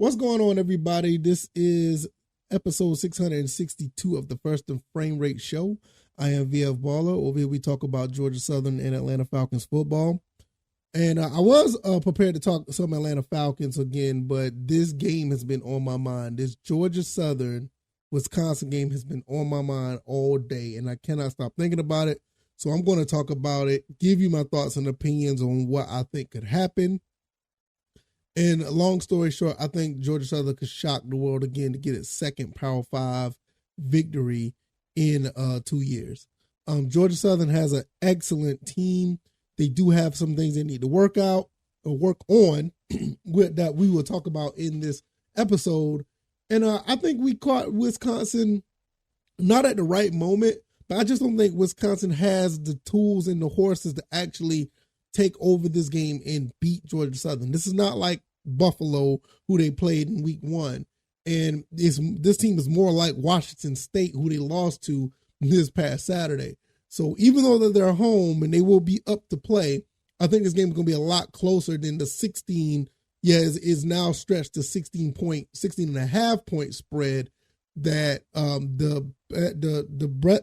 What's going on, everybody? This is episode 662 of the First and Frame Rate Show. I am VF Baller. Over here, we talk about Georgia Southern and Atlanta Falcons football. And I was prepared to talk some Atlanta Falcons again, but this game has been on my mind. This Georgia Southern Wisconsin game has been on my mind all day, and I cannot stop thinking about it. So I'm going to talk about it, give you my thoughts and opinions on what I think could happen. And long story short, I think Georgia Southern could shock the world again to get its second Power 5 victory in 2 years. Georgia Southern has an excellent team. They do have some things they need to work out or work on that we will talk about in this episode. And I think we caught Wisconsin not at the right moment, but I just don't think Wisconsin has the tools and the horses to actually take over this game and beat Georgia Southern. This is not like Buffalo, who they played in week 1. And this team is more like Washington State, who they lost to this past Saturday. So even though that they're home and they will be up to play, I think this game is going to be a lot closer than the 16, is now stretched to 16 and a half point spread that the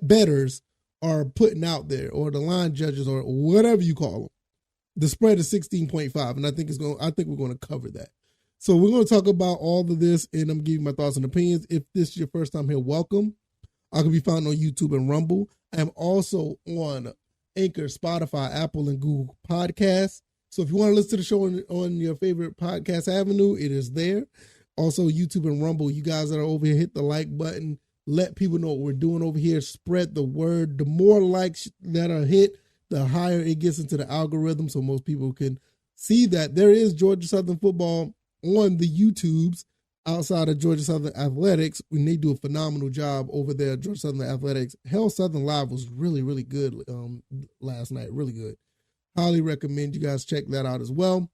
bettors are putting out there, or the line judges, or whatever you call them. The spread is 16.5, and I think we're going to cover that. So we're going to talk about all of this, and I'm giving my thoughts and opinions. If this is your first time here, welcome. I can be found on YouTube and Rumble. I am also on Anchor, Spotify, Apple, and Google Podcasts. So if you want to listen to the show on your favorite podcast avenue, it is there. Also, YouTube and Rumble. You guys that are over here, hit the like button. Let people know what we're doing over here. Spread the word. The more likes that are hit, the higher it gets into the algorithm, so most people can see that there is Georgia Southern football on the YouTubes outside of Georgia Southern Athletics, when they do a phenomenal job over there at Georgia Southern Athletics. Hell, Southern Live was really, really good last night. Really good. Highly recommend you guys check that out as well.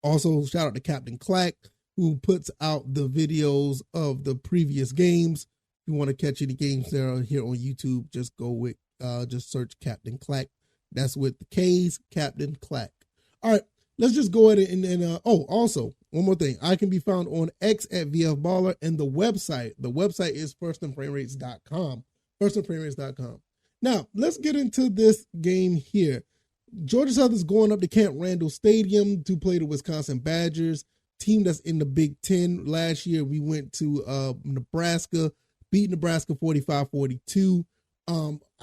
Also, shout out to Captain Clack, who puts out the videos of the previous games. If you want to catch any games that are here on YouTube, just go with, just search Captain Clack. That's with the K's, Captain Clack. All right, let's just go ahead and also, one more thing. I can be found on X at VF Baller, and the website is firstandframerates.com, firstandframerates.com. Now, let's get into this game here. Georgia Southern's going up to Camp Randall Stadium to play the Wisconsin Badgers, team that's in the Big Ten. Last year, we went to Nebraska, beat Nebraska 45-42.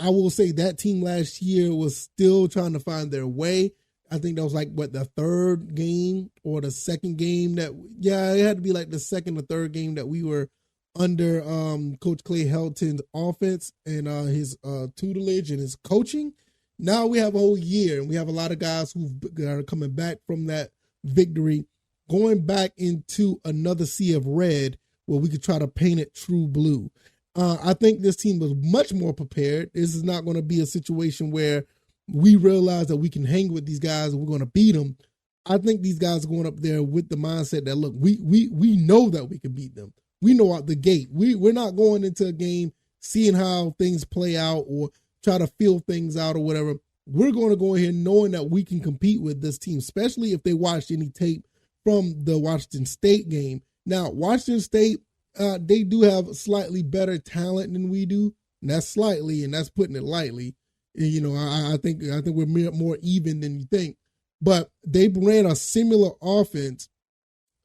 I will say that team last year was still trying to find their way. I think that was like, the third game or the second game it had to be like the second or third game that we were under Coach Clay Helton's offense and his tutelage and his coaching. Now we have a whole year, and we have a lot of guys who are coming back from that victory, going back into another sea of red where we could try to paint it true blue. I think this team was much more prepared. This is not going to be a situation where we realize that we can hang with these guys and we're going to beat them. I think these guys are going up there with the mindset that, look, we know that we can beat them. We know out the gate. We're not going into a game seeing how things play out or try to feel things out or whatever. We're going to go in here knowing that we can compete with this team, especially if they watched any tape from the Washington State game. Now, Washington State, they do have slightly better talent than we do. And that's slightly, and that's putting it lightly. You know, I think we're more even than you think. But they ran a similar offense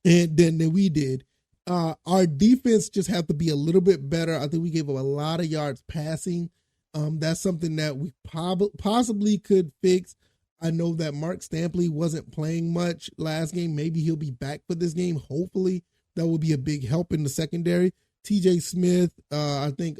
than we did. Our defense just have to be a little bit better. I think we gave up a lot of yards passing. That's something that we possibly could fix. I know that Mark Stampley wasn't playing much last game. Maybe he'll be back for this game. Hopefully, that will be a big help in the secondary. TJ Smith, I think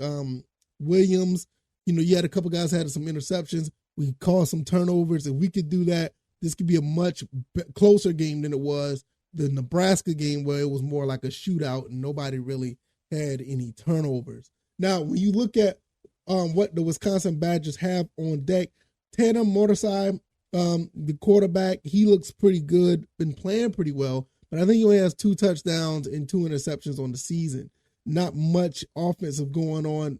Williams, you had a couple guys had some interceptions. We caused some turnovers. If we could do that, this could be a much closer game than it was the Nebraska game, where it was more like a shootout and nobody really had any turnovers. Now, when you look at what the Wisconsin Badgers have on deck, Tatum Motorsai, the quarterback, he looks pretty good, been playing pretty well, but I think he only has 2 touchdowns and 2 interceptions on the season. Not much offensive going on,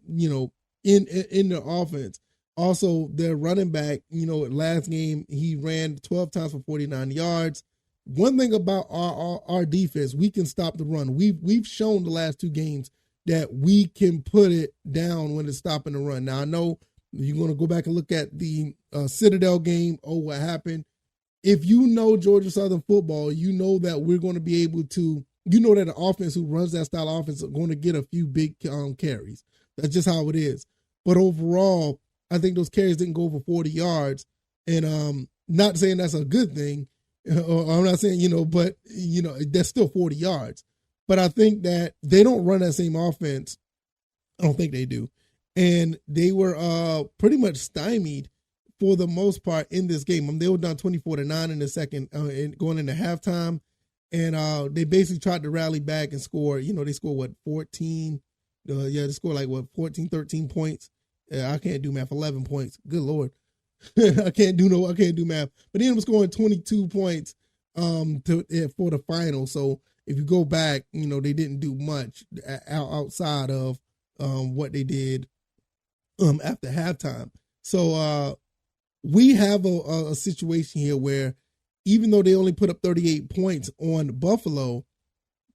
in their offense. Also, their running back, last game, he ran 12 times for 49 yards. one thing about our defense, we can stop the run. We've shown the last two games that we can put it down when it's stopping the run. Now I know you're going to go back and look at the Citadel game. Oh, what happened? If you know Georgia Southern football, you know that we're going to be able to. You know that an offense who runs that style of offense are going to get a few big carries. That's just how it is. But overall, I think those carries didn't go over 40 yards. And not saying that's a good thing. Or I'm not saying, but, that's still 40 yards. But I think that they don't run that same offense. I don't think they do. And they were pretty much stymied for the most part in this game. They were down 24-9 in the second, going into halftime. And they basically tried to rally back and score. They scored 14? They scored 14, 13 points. I can't do math. 11 points. Good Lord. I can't do math. But they ended up scoring 22 points for the final. So if you go back, they didn't do much outside of what they did after halftime. So we have a situation here where even though they only put up 38 points on Buffalo,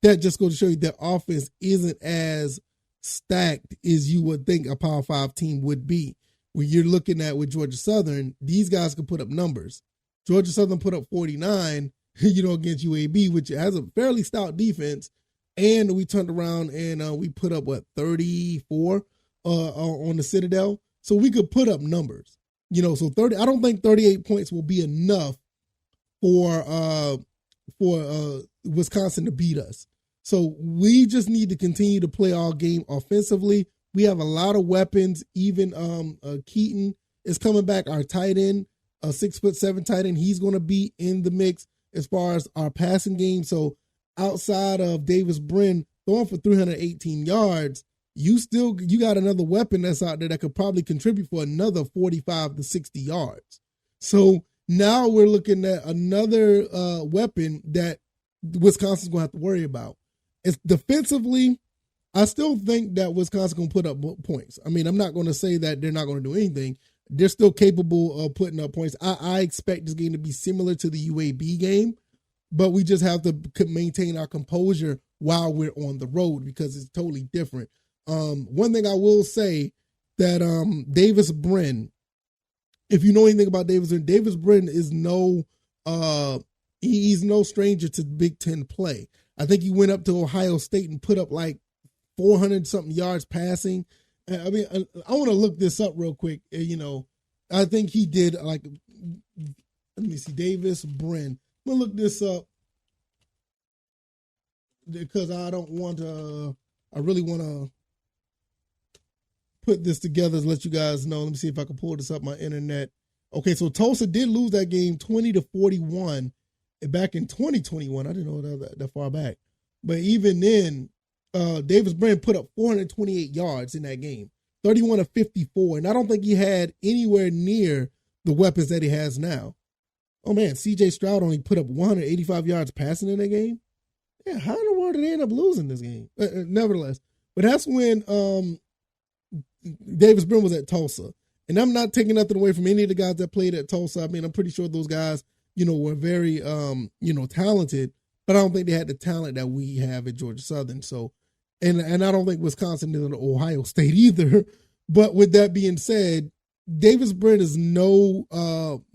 that just goes to show you their offense isn't as stacked as you would think a Power 5 team would be. When you're looking at with Georgia Southern, these guys can put up numbers. Georgia Southern put up 49, against UAB, which has a fairly stout defense. And we turned around and we put up, 34 on the Citadel. So we could put up numbers. So 30. I don't think 38 points will be enough for Wisconsin to beat us. So we just need to continue to play our game offensively. We have a lot of weapons. Even Keaton is coming back. Our tight end, a 6'7" tight end, he's going to be in the mix as far as our passing game. So outside of Davis Brin throwing for 318 yards, you got another weapon that's out there that could probably contribute for another 45 to 60 yards. So now we're looking at another weapon that Wisconsin's going to have to worry about. It's defensively, I still think that Wisconsin's going to put up points. I mean, I'm not going to say that they're not going to do anything. They're still capable of putting up points. I expect this game to be similar to the UAB game, but we just have to maintain our composure while we're on the road because it's totally different. One thing I will say that Davis Brin, if you know anything about Davis Brin is he's no stranger to Big Ten play. I think he went up to Ohio State and put up like 400 something yards passing. I mean, I want to look this up real quick. I think he did let me see, Davis Brin. I'm going to look this up because I really want to put this together to let you guys know. Let me see if I can pull this up my internet. Okay, so Tulsa did lose that game 20-41 back in 2021. I didn't know that far back. But even then, Davis Brin put up 428 yards in that game, 31 of 54. And I don't think he had anywhere near the weapons that he has now. Oh, man, C.J. Stroud only put up 185 yards passing in that game. Yeah, how in the world did they end up losing this game? Nevertheless. But that's when Davis Brin was at Tulsa. And I'm not taking nothing away from any of the guys that played at Tulsa. I mean, I'm pretty sure those guys, were very, talented. But I don't think they had the talent that we have at Georgia Southern. So, and I don't think Wisconsin is an Ohio State either. But with that being said, Davis Brin is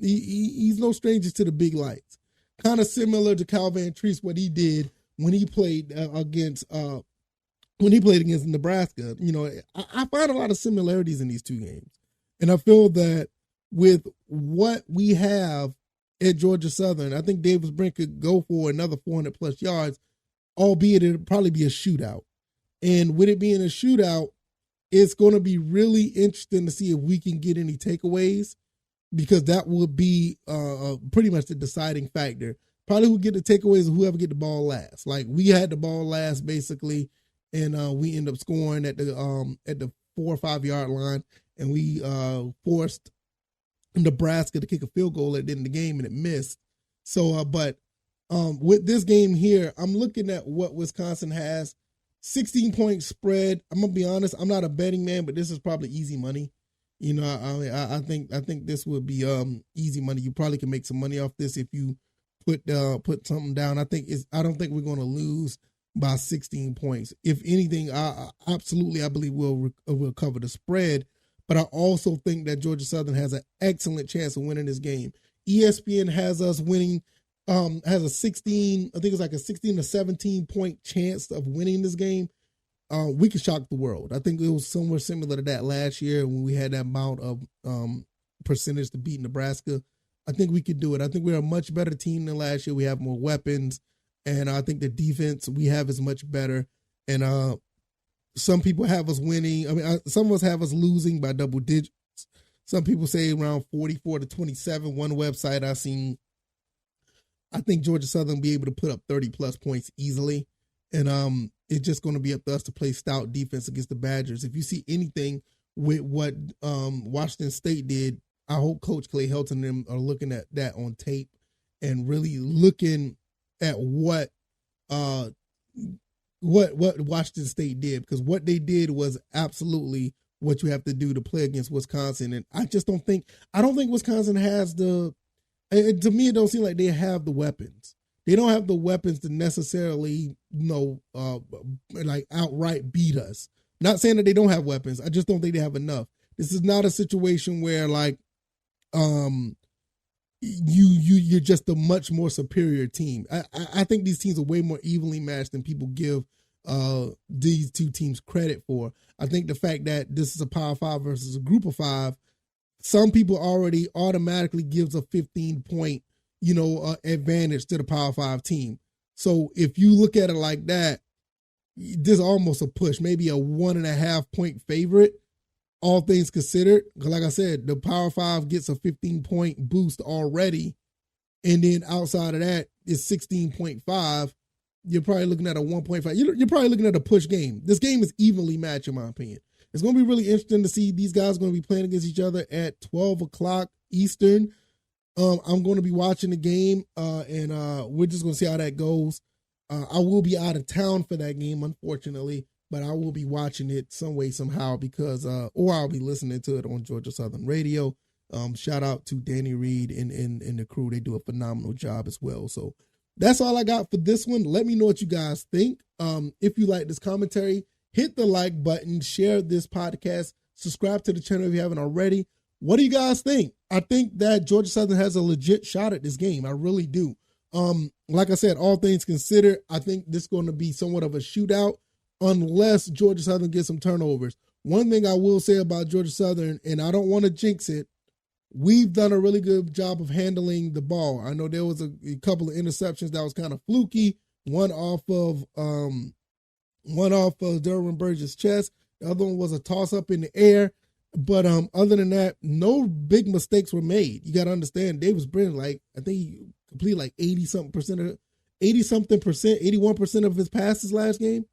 he's no stranger to the big lights. Kind of similar to Cal Van Treese, what he did when he played against Nebraska. I find a lot of similarities in these two games. And I feel that with what we have at Georgia Southern, I think Davis Brin could go for another 400 plus yards, albeit it'll probably be a shootout. And with it being a shootout, it's going to be really interesting to see if we can get any takeaways, because that will be pretty much the deciding factor. Probably who get the takeaways is whoever get the ball last. Like, we had the ball last basically, and we end up scoring at the 4 or 5 yard line, and we forced Nebraska to kick a field goal at the end of the game, and it missed. So, but with this game here, I'm looking at what Wisconsin has. 16-point spread. I'm gonna be honest, I'm not a betting man, but this is probably easy money. I think this would be easy money. You probably can make some money off this if you put something down. I don't think we're going to lose by 16 points. If anything, I believe we'll cover the spread. But I also think that Georgia Southern has an excellent chance of winning this game. ESPN has us winning, has a 16 to 17 point chance of winning this game. We could shock the world. I think it was somewhere similar to that last year when we had that amount of percentage to beat Nebraska. I think we could do it. I think we're a much better team than last year. We have more weapons, and I think the defense we have is much better. And some people have us winning. I mean, some of us have us losing by double digits. Some people say around 44-27. One website I've seen, I think Georgia Southern will be able to put up 30-plus points easily. And it's just going to be up to us to play stout defense against the Badgers. If you see anything with what Washington State did, I hope Coach Clay Helton and them are looking at that on tape and really looking at what Washington State did, because what they did was absolutely what you have to do to play against Wisconsin. And I don't think Wisconsin has to me, it don't seem like they have the weapons. They don't have the weapons to necessarily, like outright beat us. Not saying that they don't have weapons. I just don't think they have enough. This is not a situation where you're just a much more superior team. I think these teams are way more evenly matched than people give these two teams credit for. I think the fact that this is a Power 5 versus a Group of 5, some people already automatically gives a 15-point, advantage to the Power 5 team. So if you look at it like that, this is almost a push, maybe a 1.5 point favorite, all things considered. Because like I said, the Power 5 gets a 15-point boost already. And then outside of that, it's 16.5. You're probably looking at a 1.5. You're probably looking at a push game. This game is evenly matched, in my opinion. It's going to be really interesting to see these guys going to be playing against each other at 12 o'clock Eastern. I'm going to be watching the game, and we're just going to see how that goes. I will be out of town for that game, unfortunately, but I will be watching it some way, somehow, because, or I'll be listening to it on Georgia Southern Radio. Shout out to Danny Reed and the crew. They do a phenomenal job as well. So that's all I got for this one. Let me know what you guys think. If you like this commentary, hit the like button, share this podcast, subscribe to the channel if you haven't already. What do you guys think? I think that Georgia Southern has a legit shot at this game. I really do. Like I said, all things considered, I think this is going to be somewhat of a shootout unless Georgia Southern gets some turnovers. One thing I will say about Georgia Southern, and I don't want to jinx it, we've done a really good job of handling the ball. I know there was a couple of interceptions that was kind of fluky. One off of Derwin Burgess' chest. The other one was a toss up in the air. But other than that, no big mistakes were made. You got to understand, Davis Brin, I think he completed 81% of his passes last game.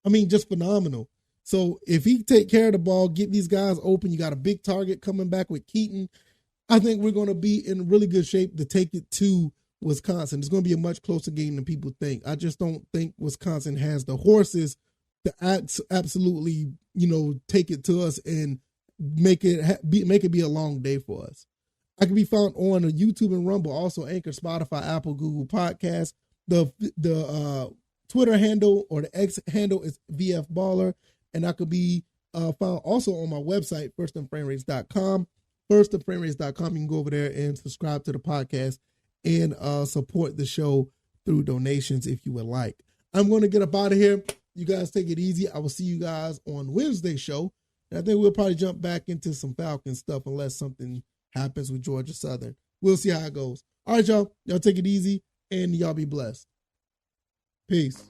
I mean, just phenomenal. So if he take care of the ball, get these guys open, you got a big target coming back with Keaton, I think we're going to be in really good shape to take it to Wisconsin. It's going to be a much closer game than people think. I just don't think Wisconsin has the horses to absolutely, take it to us and make it be a long day for us. I can be found on YouTube and Rumble, also Anchor, Spotify, Apple, Google Podcasts. The Twitter handle or the X handle is VF Baller, and I could be found also on my website, firstandframerates.com. Firstandframerates.com. You can go over there and subscribe to the podcast and support the show through donations if you would like. I'm going to get up out of here. You guys take it easy. I will see you guys on Wednesday's show. And I think we'll probably jump back into some Falcon stuff unless something happens with Georgia Southern. We'll see how it goes. All right, y'all. Y'all take it easy and y'all be blessed. Peace.